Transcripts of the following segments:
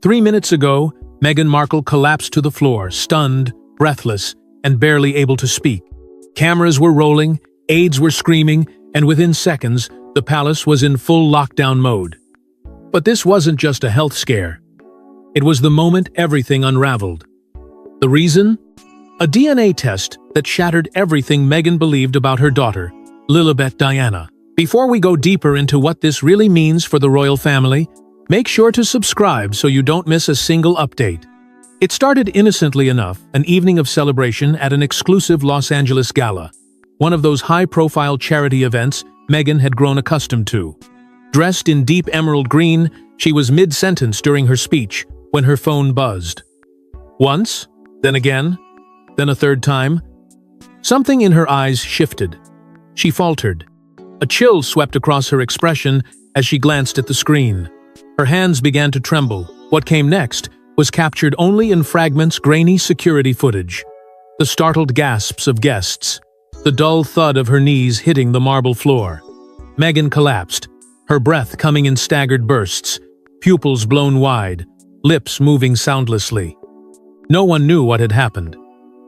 3 minutes ago, Meghan Markle collapsed to the floor, stunned, breathless, and barely able to speak. Cameras were rolling, aides were screaming, and within seconds, the palace was in full lockdown mode. But this wasn't just a health scare. It was the moment everything unraveled. The reason? A DNA test that shattered everything Meghan believed about her daughter, Lilibet Diana. Before we go deeper into what this really means for the royal family, make sure to subscribe so you don't miss a single update. It started innocently enough, an evening of celebration at an exclusive Los Angeles gala, one of those high-profile charity events Meghan had grown accustomed to. Dressed in deep emerald green, she was mid-sentence during her speech when her phone buzzed. Once, then again, then a third time. Something in her eyes shifted. She faltered. A chill swept across her expression as she glanced at the screen. Her hands began to tremble. What came next was captured only in fragments grainy security footage. The startled gasps of guests, the dull thud of her knees hitting the marble floor. Meghan collapsed, her breath coming in staggered bursts, pupils blown wide, lips moving soundlessly. No one knew what had happened,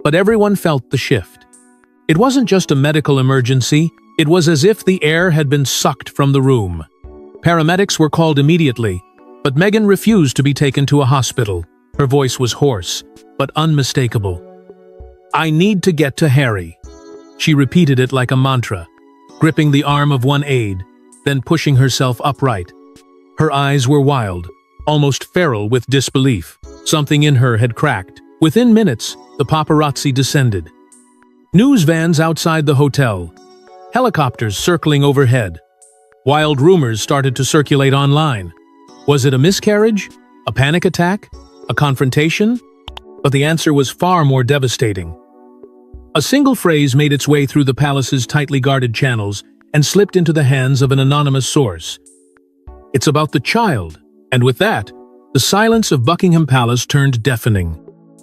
but everyone felt the shift. It wasn't just a medical emergency, it was as if the air had been sucked from the room. Paramedics were called immediately, but Meghan refused to be taken to a hospital. Her voice was hoarse, but unmistakable. "I need to get to Harry." She repeated it like a mantra, gripping the arm of one aide, then pushing herself upright. Her eyes were wild, almost feral with disbelief. Something in her had cracked. Within minutes, the paparazzi descended. News vans outside the hotel, helicopters circling overhead. Wild rumors started to circulate online. Was it a miscarriage? A panic attack? A confrontation? But the answer was far more devastating. A single phrase made its way through the palace's tightly guarded channels and slipped into the hands of an anonymous source. "It's about the child." And with that, the silence of Buckingham Palace turned deafening.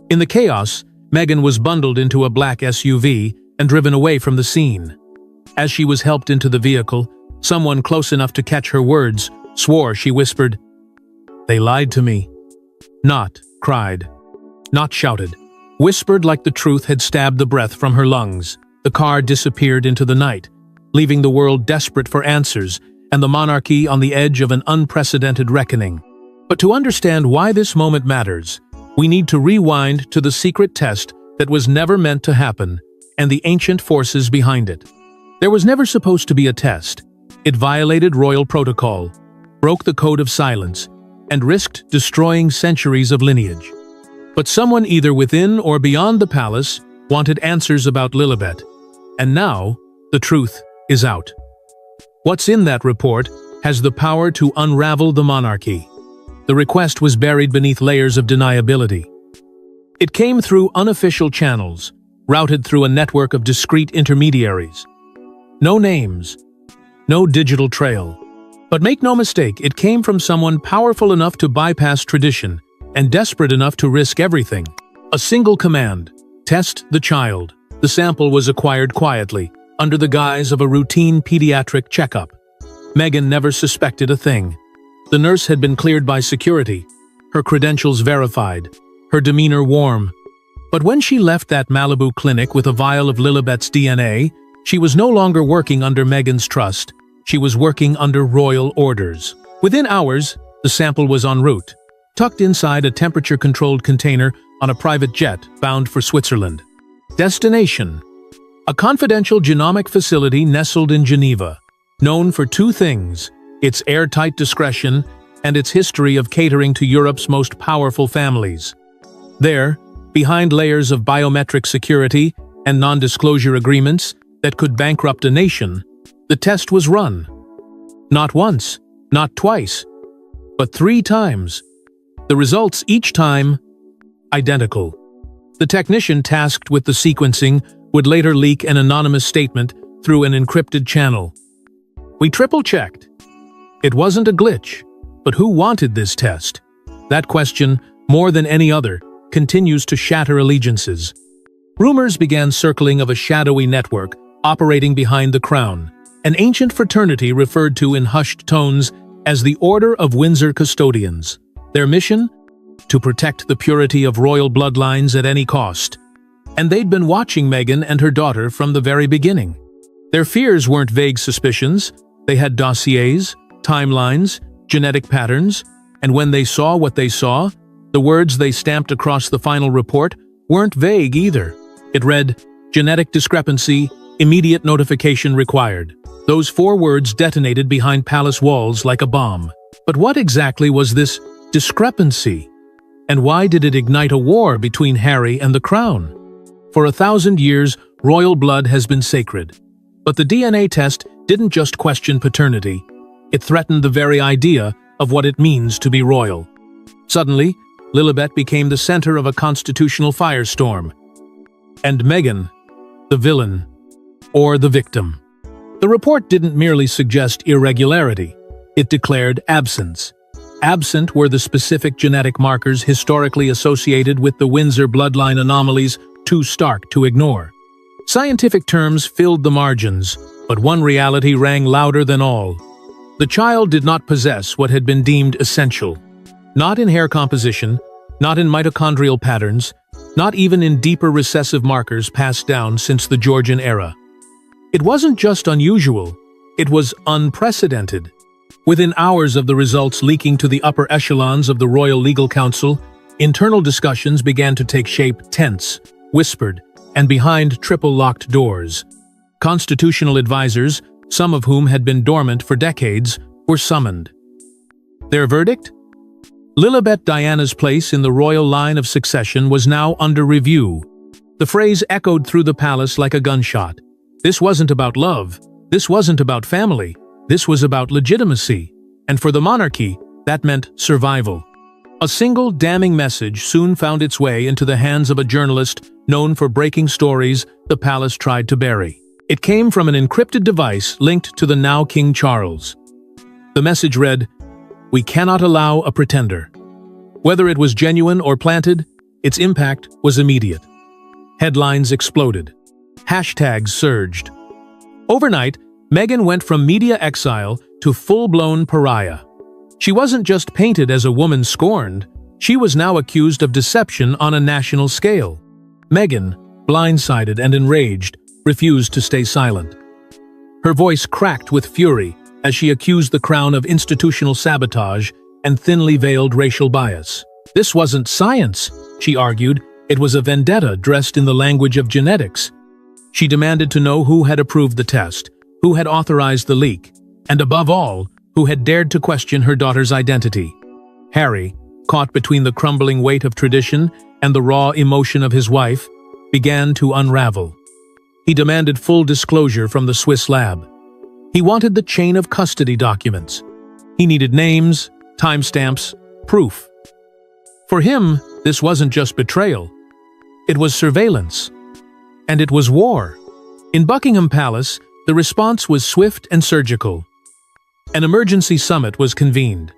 In the chaos, Meghan was bundled into a black SUV and driven away from the scene. As she was helped into the vehicle, someone close enough to catch her words swore. She whispered, "They lied to me." Not cried, not shouted, whispered like the truth had stabbed the breath from her lungs. The car disappeared into the night, leaving the world desperate for answers and the monarchy on the edge of an unprecedented reckoning. But to understand why this moment matters, we need to rewind to the secret test that was never meant to happen and the ancient forces behind it. There was never supposed to be a test. It violated royal protocol, broke the code of silence, and risked destroying centuries of lineage. But someone either within or beyond the palace wanted answers about Lilibet. And now, the truth is out. What's in that report has the power to unravel the monarchy. The request was buried beneath layers of deniability. It came through unofficial channels, routed through a network of discreet intermediaries. No names, no digital trail. But make no mistake, it came from someone powerful enough to bypass tradition and desperate enough to risk everything. A single command: test the child. The sample was acquired quietly, under the guise of a routine pediatric checkup. Meghan never suspected a thing. The nurse had been cleared by security, her credentials verified, her demeanor warm. But when she left that Malibu clinic with a vial of Lilibet's DNA, she was no longer working under Meghan's trust. She was working under royal orders. Within hours, the sample was en route, tucked inside a temperature-controlled container on a private jet bound for Switzerland. Destination: a confidential genomic facility nestled in Geneva, known for two things: its airtight discretion and its history of catering to Europe's most powerful families. There, behind layers of biometric security and non-disclosure agreements that could bankrupt a nation, the test was run. Not once, not twice, but 3 times. The results each time identical. The technician tasked with the sequencing would later leak an anonymous statement through an encrypted channel. "We triple-checked. It wasn't a glitch, but who wanted this test?" That question, more than any other, continues to shatter allegiances. Rumors began circling of a shadowy network operating behind the crown, an ancient fraternity referred to in hushed tones as the Order of Windsor Custodians. Their mission? to protect the purity of royal bloodlines at any cost. And they'd been watching Meghan and her daughter from the very beginning. Their fears weren't vague suspicions. They had dossiers, timelines, genetic patterns, and when they saw what they saw, the words they stamped across the final report weren't vague either. It read, "Genetic discrepancy, immediate notification required." Those 4 words detonated behind palace walls like a bomb. But what exactly was this discrepancy? And why did it ignite a war between Harry and the crown? For 1,000 years, royal blood has been sacred. But the DNA test didn't just question paternity. It threatened the very idea of what it means to be royal. Suddenly, Lilibet became the center of a constitutional firestorm. And Meghan, the villain, or the victim. The report didn't merely suggest irregularity. It declared absence. Absent were the specific genetic markers historically associated with the Windsor bloodline anomalies too stark to ignore. Scientific terms filled the margins, but one reality rang louder than all. The child did not possess what had been deemed essential. Not in hair composition, not in mitochondrial patterns, not even in deeper recessive markers passed down since the Georgian era. It wasn't just unusual, it was unprecedented. Within hours of the results leaking to the upper echelons of the Royal Legal Council, internal discussions began to take shape, tense, whispered, and behind triple-locked doors. Constitutional advisors, some of whom had been dormant for decades, were summoned. Their verdict? Lilibet Diana's place in the royal line of succession was now under review. The phrase echoed through the palace like a gunshot. This wasn't about love. This wasn't about family. This was about legitimacy. And for the monarchy, that meant survival. A single damning message soon found its way into the hands of a journalist known for breaking stories the palace tried to bury. It came from an encrypted device linked to the now King Charles. The message read, "We cannot allow a pretender." Whether it was genuine or planted, its impact was immediate. Headlines exploded. Hashtags surged. Overnight, Meghan went from media exile to full-blown pariah. She wasn't just painted as a woman scorned, she was now accused of deception on a national scale. Meghan, blindsided and enraged, refused to stay silent. Her voice cracked with fury as she accused the crown of institutional sabotage and thinly veiled racial bias. This wasn't science, she argued, it was a vendetta dressed in the language of genetics. She demanded to know who had approved the test, who had authorized the leak, and above all, who had dared to question her daughter's identity. Harry, caught between the crumbling weight of tradition and the raw emotion of his wife, began to unravel. He demanded full disclosure from the Swiss lab. He wanted the chain of custody documents. He needed names, timestamps, proof. For him, this wasn't just betrayal. It was surveillance. And it was war. In Buckingham Palace, the response was swift and surgical. An emergency summit was convened.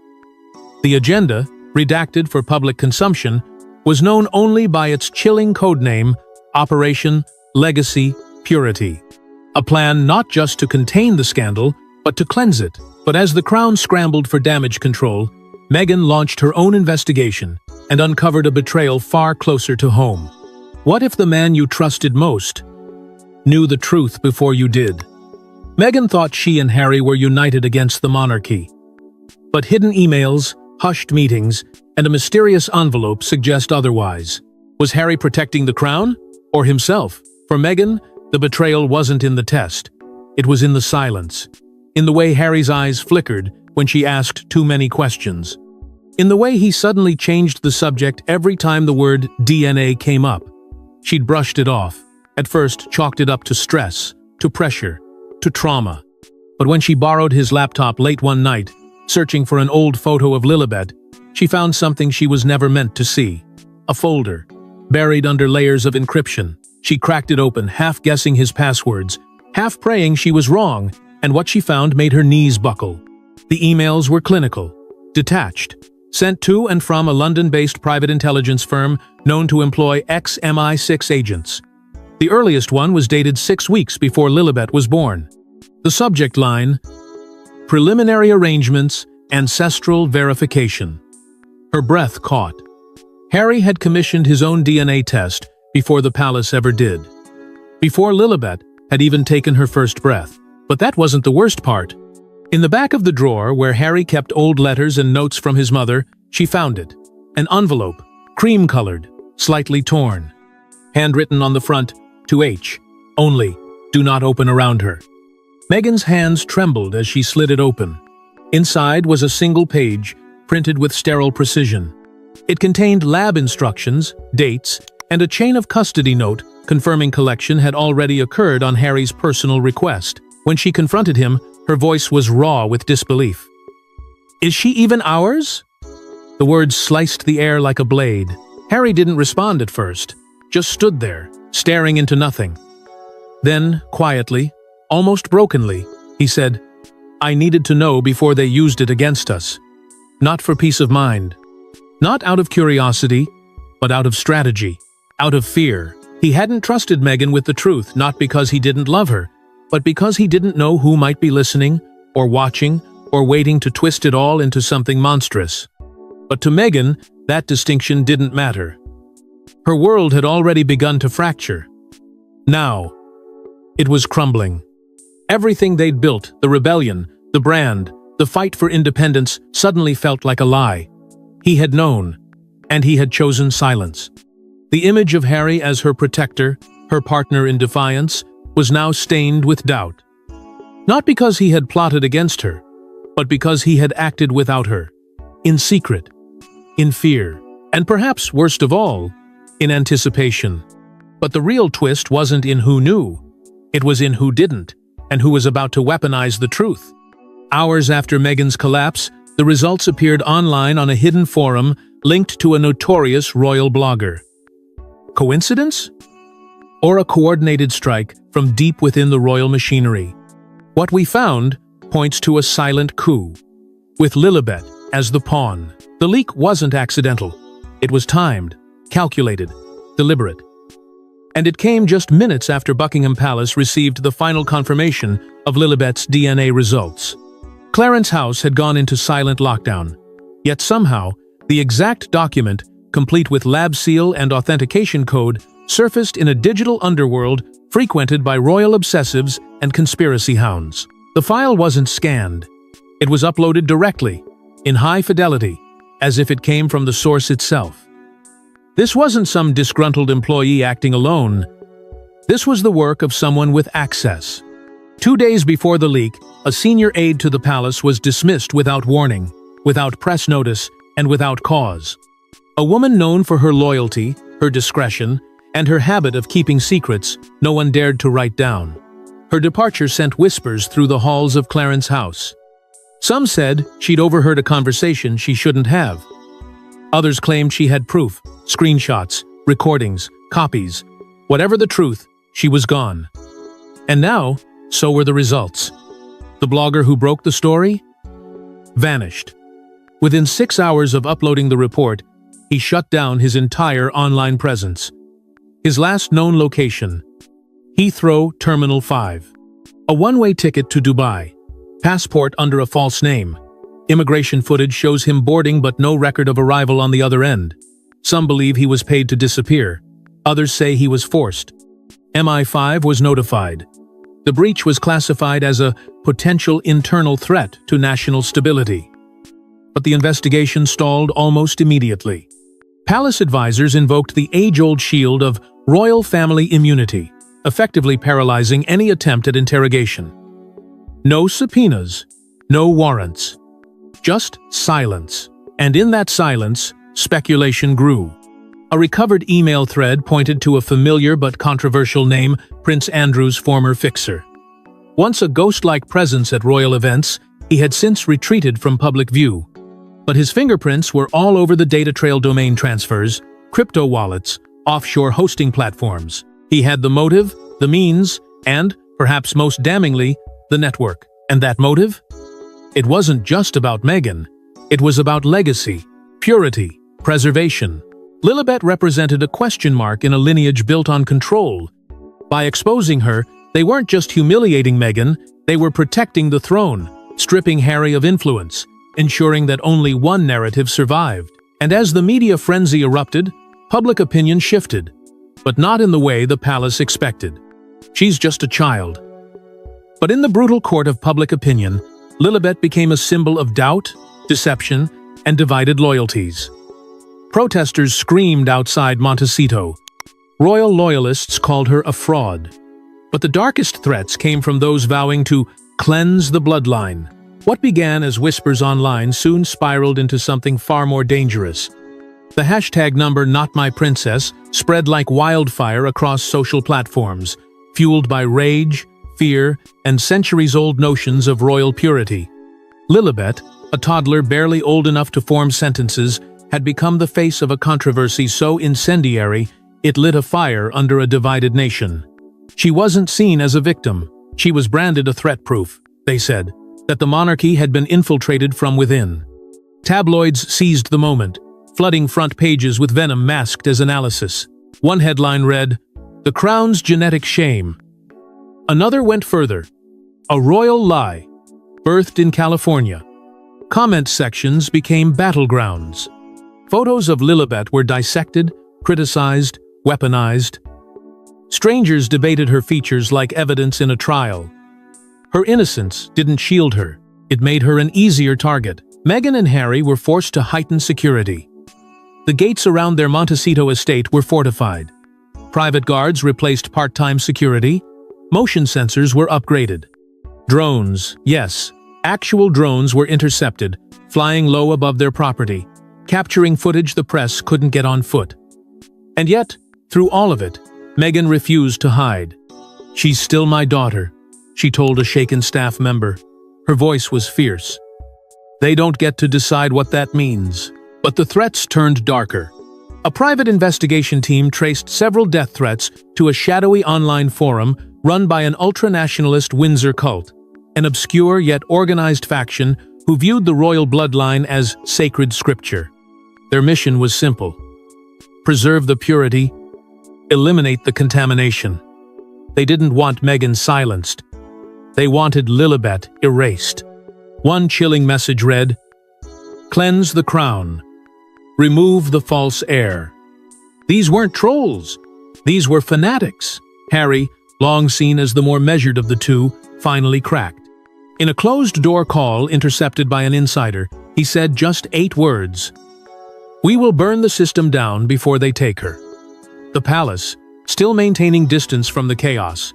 The agenda, redacted for public consumption, was known only by its chilling codename, Operation Legacy Purity. A plan not just to contain the scandal, but to cleanse it. But as the Crown scrambled for damage control, Meghan launched her own investigation and uncovered a betrayal far closer to home. What if the man you trusted most knew the truth before you did? Meghan thought she and Harry were united against the monarchy. But hidden emails, hushed meetings, and a mysterious envelope suggest otherwise. Was Harry protecting the crown? Or himself? For Meghan, the betrayal wasn't in the test. It was in the silence. In the way Harry's eyes flickered when she asked too many questions. In the way he suddenly changed the subject every time the word DNA came up. She'd brushed it off, at first chalked it up to stress, to pressure, to trauma. But when she borrowed his laptop late one night, searching for an old photo of Lilibet, she found something she was never meant to see. A folder, buried under layers of encryption. She cracked it open, half guessing his passwords, half praying she was wrong, and what she found made her knees buckle. The emails were clinical, detached, sent to and from a London-based private intelligence firm known to employ ex-MI6 agents. The earliest one was dated 6 weeks before Lilibet was born. The subject line, Preliminary Arrangements, Ancestral Verification. Her breath caught. Harry had commissioned his own DNA test before the palace ever did. Before Lilibet had even taken her first breath. But that wasn't the worst part. In the back of the drawer where Harry kept old letters and notes from his mother, she found it. An envelope, cream-colored, slightly torn. Handwritten on the front, to H. Only, do not open around her. Meghan's hands trembled as she slid it open. Inside was a single page, printed with sterile precision. It contained lab instructions, dates, and a chain of custody note confirming collection had already occurred on Harry's personal request. When she confronted him, her voice was raw with disbelief. "Is she even ours?" The words sliced the air like a blade. Harry didn't respond at first, just stood there, staring into nothing. Then, quietly, almost brokenly, he said, "I needed to know before they used it against us. Not for peace of mind. Not out of curiosity, but out of strategy, out of fear." He hadn't trusted Meghan with the truth, not because he didn't love her, but because he didn't know who might be listening, or watching, or waiting to twist it all into something monstrous. But to Meghan, that distinction didn't matter. Her world had already begun to fracture. Now, it was crumbling. Everything they'd built, the rebellion, the brand, the fight for independence, suddenly felt like a lie. He had known, and he had chosen silence. The image of Harry as her protector, her partner in defiance, was now stained with doubt. Not because he had plotted against her, but because he had acted without her, in secret, in fear, and perhaps worst of all, in anticipation. But the real twist wasn't in who knew, it was in who didn't, and who was about to weaponize the truth. Hours after Meghan's collapse, the results appeared online on a hidden forum linked to a notorious royal blogger. Coincidence? Or a coordinated strike from deep within the royal machinery? What we found points to a silent coup, with Lilibet as the pawn. The leak wasn't accidental. It was timed, calculated, deliberate. And it came just minutes after Buckingham Palace received the final confirmation of Lilibet's DNA results. Clarence House had gone into silent lockdown. Yet somehow, the exact document, complete with lab seal and authentication code, surfaced in a digital underworld frequented by royal obsessives and conspiracy hounds. The file wasn't scanned. It was uploaded directly, in high fidelity, as if it came from the source itself. This wasn't some disgruntled employee acting alone. This was the work of someone with access. 2 days before the leak, a senior aide to the palace was dismissed without warning, without press notice, and without cause. A woman known for her loyalty, her discretion, and her habit of keeping secrets no one dared to write down. Her departure sent whispers through the halls of Clarence House. Some said she'd overheard a conversation she shouldn't have. Others claimed she had proof, screenshots, recordings, copies. Whatever the truth, she was gone. And now, so were the results. The blogger who broke the story? Vanished. Within 6 hours of uploading the report, he shut down his entire online presence. His last known location, Heathrow Terminal 5. A one-way ticket to Dubai. Passport under a false name. Immigration footage shows him boarding but no record of arrival on the other end. Some believe he was paid to disappear. Others say he was forced. MI5 was notified. The breach was classified as a potential internal threat to national stability. But the investigation stalled almost immediately. Palace advisors invoked the age-old shield of royal family immunity, effectively paralyzing any attempt at interrogation. No subpoenas, no warrants. Just silence. And in that silence, speculation grew. A recovered email thread pointed to a familiar but controversial name, Prince Andrew's former fixer. Once a ghost-like presence at royal events, he had since retreated from public view. But his fingerprints were all over the data trail: domain transfers, crypto wallets, offshore hosting platforms. He had the motive, the means, and, perhaps most damningly, the network. And that motive? It wasn't just about Meghan. It was about legacy, purity, preservation. Lilibet represented a question mark in a lineage built on control. By exposing her, they weren't just humiliating Meghan, they were protecting the throne, stripping Harry of influence, ensuring that only one narrative survived. And as the media frenzy erupted, public opinion shifted, but not in the way the palace expected. She's just a child. But in the brutal court of public opinion, Lilibet became a symbol of doubt, deception, and divided loyalties. Protesters screamed outside Montecito. Royal loyalists called her a fraud. But the darkest threats came from those vowing to cleanse the bloodline. What began as whispers online soon spiraled into something far more dangerous. The hashtag #NotMyPrincess spread like wildfire across social platforms, fueled by rage, fear, and centuries-old notions of royal purity. Lilibet, a toddler barely old enough to form sentences, had become the face of a controversy so incendiary it lit a fire under a divided nation. She wasn't seen as a victim. She was branded a threat proof, they said, that the monarchy had been infiltrated from within. Tabloids seized the moment, flooding front pages with venom masked as analysis. One headline read, "The Crown's Genetic Shame." Another went further, "A Royal Lie, Birthed in California." Comment sections became battlegrounds. Photos of Lilibet were dissected, criticized, weaponized. Strangers debated her features like evidence in a trial. Her innocence didn't shield her. It made her an easier target. Meghan and Harry were forced to heighten security. The gates around their Montecito estate were fortified. Private guards replaced part-time security. Motion sensors were upgraded. Drones, yes, actual drones were intercepted, flying low above their property, capturing footage the press couldn't get on foot. And yet, through all of it, Meghan refused to hide. "She's still my daughter," she told a shaken staff member. Her voice was fierce. They don't get to decide what that means. But the threats turned darker. A private investigation team traced several death threats to a shadowy online forum run by an ultra-nationalist Windsor cult, an obscure yet organized faction who viewed the royal bloodline as sacred scripture. Their mission was simple: preserve the purity, eliminate the contamination. They didn't want Meghan silenced. They wanted Lilibet erased. One chilling message read, "Cleanse the crown. Remove the false heir." These weren't trolls. These were fanatics. Harry, long seen as the more measured of the two, finally cracked. In a closed-door call intercepted by an insider, he said just 8 words. "We will burn the system down before they take her." The palace, still maintaining distance from the chaos,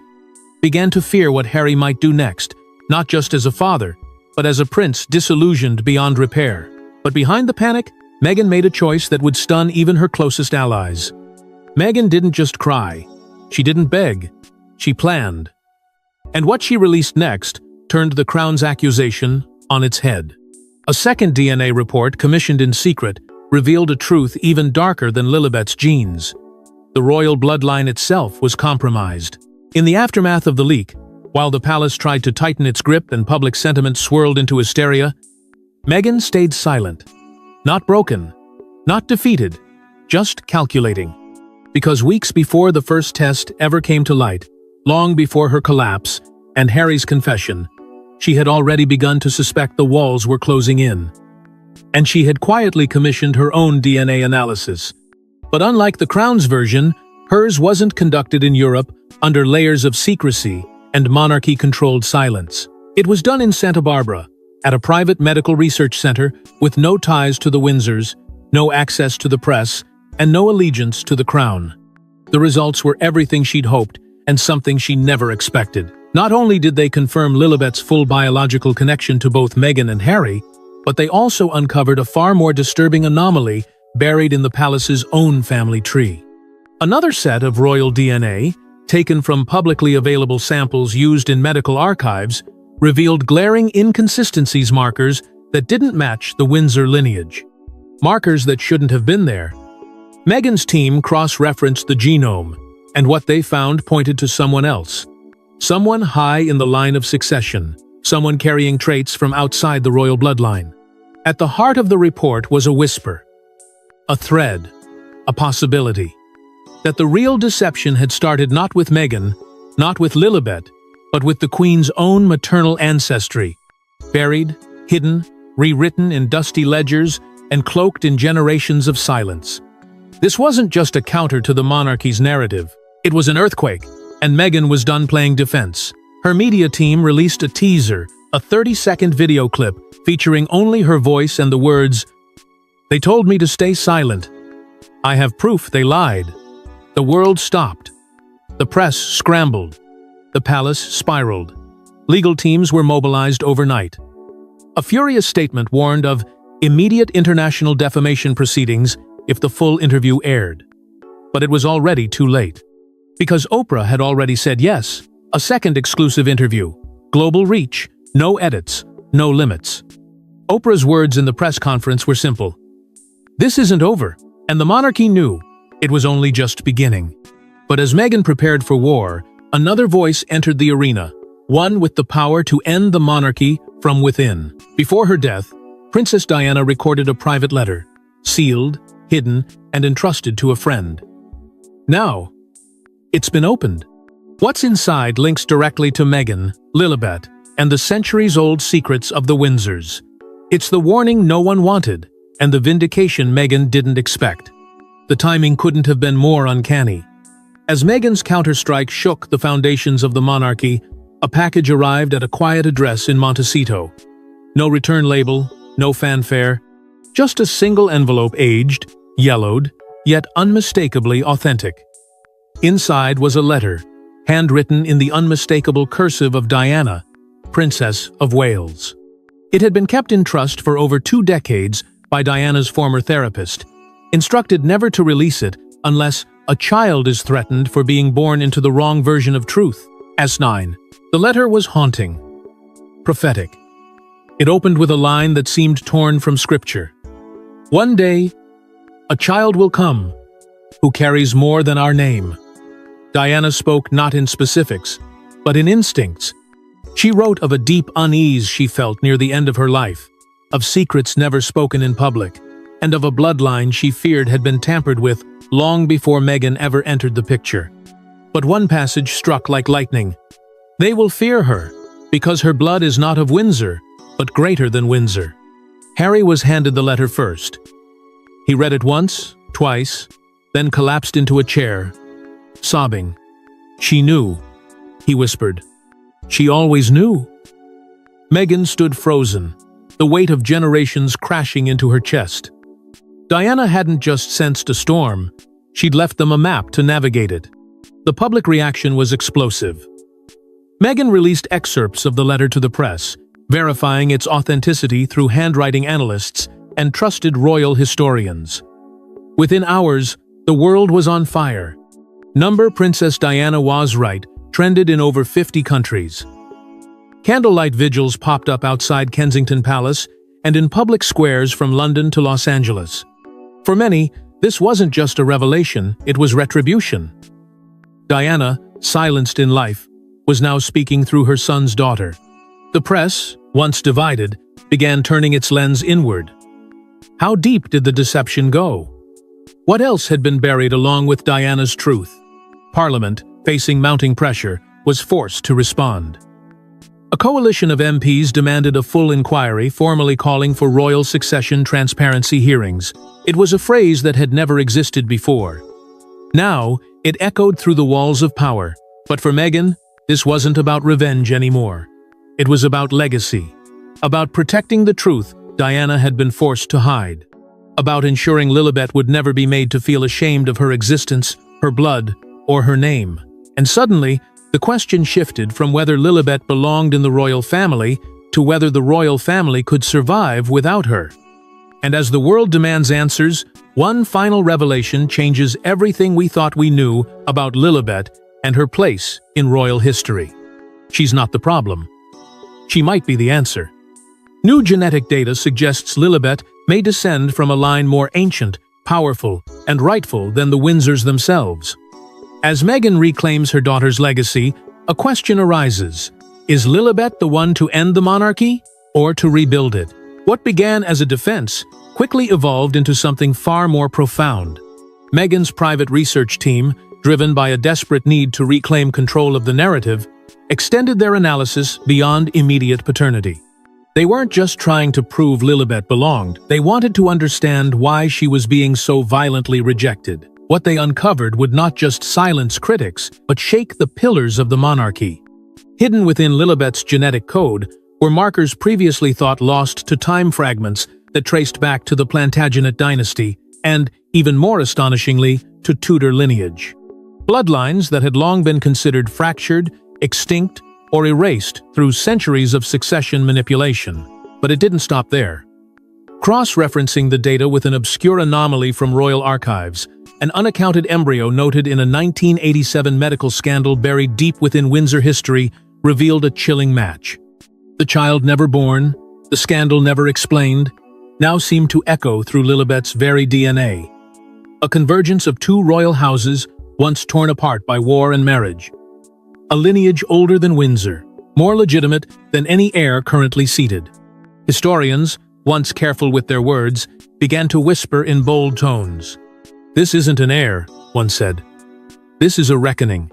began to fear what Harry might do next, not just as a father, but as a prince disillusioned beyond repair. But behind the panic, Meghan made a choice that would stun even her closest allies. Meghan didn't just cry. She didn't beg. She planned. And what she released next turned the Crown's accusation on its head. A second DNA report, commissioned in secret, revealed a truth even darker than Lilibet's genes. The royal bloodline itself was compromised. In the aftermath of the leak, while the palace tried to tighten its grip and public sentiment swirled into hysteria, Meghan stayed silent. Not broken, not defeated, just calculating. Because weeks before the first test ever came to light, long before her collapse and Harry's confession, she had already begun to suspect the walls were closing in. And she had quietly commissioned her own DNA analysis. But unlike the Crown's version, hers wasn't conducted in Europe under layers of secrecy and monarchy-controlled silence. It was done in Santa Barbara, at a private medical research center with no ties to the Windsors, no access to the press, and no allegiance to the Crown. The results were everything she'd hoped and something she never expected. Not only did they confirm Lilibet's full biological connection to both Meghan and Harry, but they also uncovered a far more disturbing anomaly buried in the palace's own family tree. Another set of royal DNA, taken from publicly available samples used in medical archives, revealed glaring inconsistencies, markers that didn't match the Windsor lineage. Markers that shouldn't have been there. Meghan's team cross-referenced the genome, and what they found pointed to someone else. Someone high in the line of succession, someone carrying traits from outside the royal bloodline. At the heart of the report was a whisper, a thread, a possibility, that the real deception had started not with Meghan, not with Lilibet, but with the Queen's own maternal ancestry, buried, hidden, rewritten in dusty ledgers and cloaked in generations of silence. This wasn't just a counter to the monarchy's narrative. It was an earthquake, and Meghan was done playing defense. Her media team released a teaser, a 30-second video clip featuring only her voice and the words, "They told me to stay silent. I have proof they lied." The world stopped. The press scrambled. The palace spiraled. Legal teams were mobilized overnight. A furious statement warned of immediate international defamation proceedings if the full interview aired. But it was already too late. Because Oprah had already said yes, a second exclusive interview, global reach, no edits, no limits. Oprah's words in the press conference were simple. This isn't over, and the monarchy knew it was only just beginning. But as Meghan prepared for war, another voice entered the arena, one with the power to end the monarchy from within. Before her death, Princess Diana recorded a private letter, sealed, hidden, and entrusted to a friend. Now, it's been opened. What's inside links directly to Meghan, Lilibet, and the centuries-old secrets of the Windsors. It's the warning no one wanted, and the vindication Meghan didn't expect. The timing couldn't have been more uncanny. As Meghan's counterstrike shook the foundations of the monarchy, a package arrived at a quiet address in Montecito. No return label, no fanfare, just a single envelope aged, yellowed, yet unmistakably authentic. Inside was a letter, handwritten in the unmistakable cursive of Diana, Princess of Wales. It had been kept in trust for over 2 decades by Diana's former therapist, instructed never to release it unless a child is threatened for being born into the wrong version of truth. S9. The letter was haunting, prophetic. It opened with a line that seemed torn from scripture. One day, a child will come, who carries more than our name. Diana spoke not in specifics, but in instincts. She wrote of a deep unease she felt near the end of her life, of secrets never spoken in public, and of a bloodline she feared had been tampered with long before Meghan ever entered the picture. But one passage struck like lightning. They will fear her, because her blood is not of Windsor, but greater than Windsor. Harry was handed the letter first. He read it once, twice, then collapsed into a chair, sobbing. She knew, he whispered. She always knew. Meghan stood frozen, the weight of generations crashing into her chest. Diana hadn't just sensed a storm, she'd left them a map to navigate it. The public reaction was explosive. Meghan released excerpts of the letter to the press, verifying its authenticity through handwriting analysts and trusted royal historians. Within hours, the world was on fire. Princess Diana was right trended in over 50 countries. Candlelight vigils popped up outside Kensington Palace and in public squares from London to Los Angeles. For many, this wasn't just a revelation, it was retribution. Diana, silenced in life, was now speaking through her son's daughter. The press, once divided, began turning its lens inward. How deep did the deception go? What else had been buried along with Diana's truth? Parliament, facing mounting pressure, was forced to respond. A coalition of MPs demanded a full inquiry, formally calling for royal succession transparency hearings. It was a phrase that had never existed before. Now, it echoed through the walls of power. But for Meghan, this wasn't about revenge anymore. It was about legacy. About protecting the truth Diana had been forced to hide. About ensuring Lilibet would never be made to feel ashamed of her existence, her blood, or her name. And suddenly, the question shifted from whether Lilibet belonged in the royal family to whether the royal family could survive without her. And as the world demands answers, one final revelation changes everything we thought we knew about Lilibet and her place in royal history. She's not the problem. She might be the answer. New genetic data suggests Lilibet may descend from a line more ancient, powerful, and rightful than the Windsors themselves. As Meghan reclaims her daughter's legacy, a question arises. Is Lilibet the one to end the monarchy, or to rebuild it? What began as a defense quickly evolved into something far more profound. Meghan's private research team, driven by a desperate need to reclaim control of the narrative, extended their analysis beyond immediate paternity. They weren't just trying to prove Lilibet belonged, they wanted to understand why she was being so violently rejected. What they uncovered would not just silence critics, but shake the pillars of the monarchy. Hidden within Lilibet's genetic code were markers previously thought lost to time fragments that traced back to the Plantagenet dynasty and, even more astonishingly, to Tudor lineage. Bloodlines that had long been considered fractured, extinct, or erased through centuries of succession manipulation. But it didn't stop there. Cross-referencing the data with an obscure anomaly from royal archives, an unaccounted embryo noted in a 1987 medical scandal buried deep within Windsor history revealed a chilling match. The child never born, the scandal never explained, now seemed to echo through Lilibet's very DNA. A convergence of two royal houses once torn apart by war and marriage. A lineage older than Windsor, more legitimate than any heir currently seated. Historians, once careful with their words, began to whisper in bold tones. "This isn't an heir," one said. "This is a reckoning."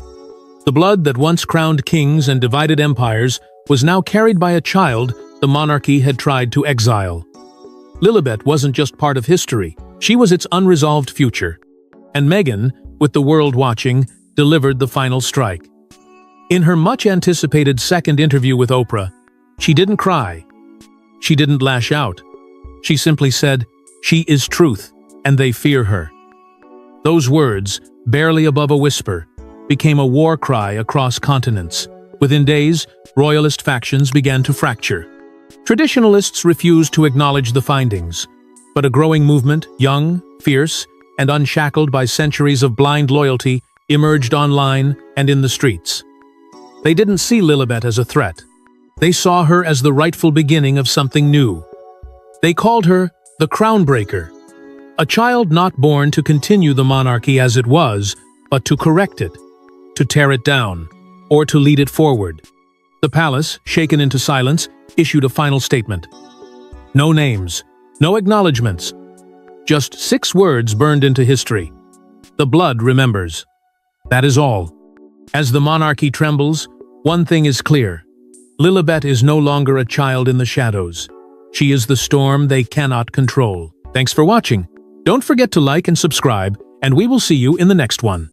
The blood that once crowned kings and divided empires was now carried by a child the monarchy had tried to exile. Lilibet wasn't just part of history, she was its unresolved future. And Meghan, with the world watching, delivered the final strike. In her much-anticipated second interview with Oprah, she didn't cry. She didn't lash out. She simply said, "She is truth, and they fear her." Those words, barely above a whisper, became a war cry across continents. Within days, royalist factions began to fracture. Traditionalists refused to acknowledge the findings, but a growing movement, young, fierce, and unshackled by centuries of blind loyalty, emerged online and in the streets. They didn't see Lilibet as a threat. They saw her as the rightful beginning of something new. They called her the Crown Breaker, a child not born to continue the monarchy as it was, but to correct it, to tear it down, or to lead it forward. The palace, shaken into silence, issued a final statement. No names, no acknowledgements, just 6 words burned into history. The blood remembers. That is all. As the monarchy trembles, one thing is clear. Lilibet is no longer a child in the shadows. She is the storm they cannot control. Thanks for watching. Don't forget to like and subscribe, and we will see you in the next one.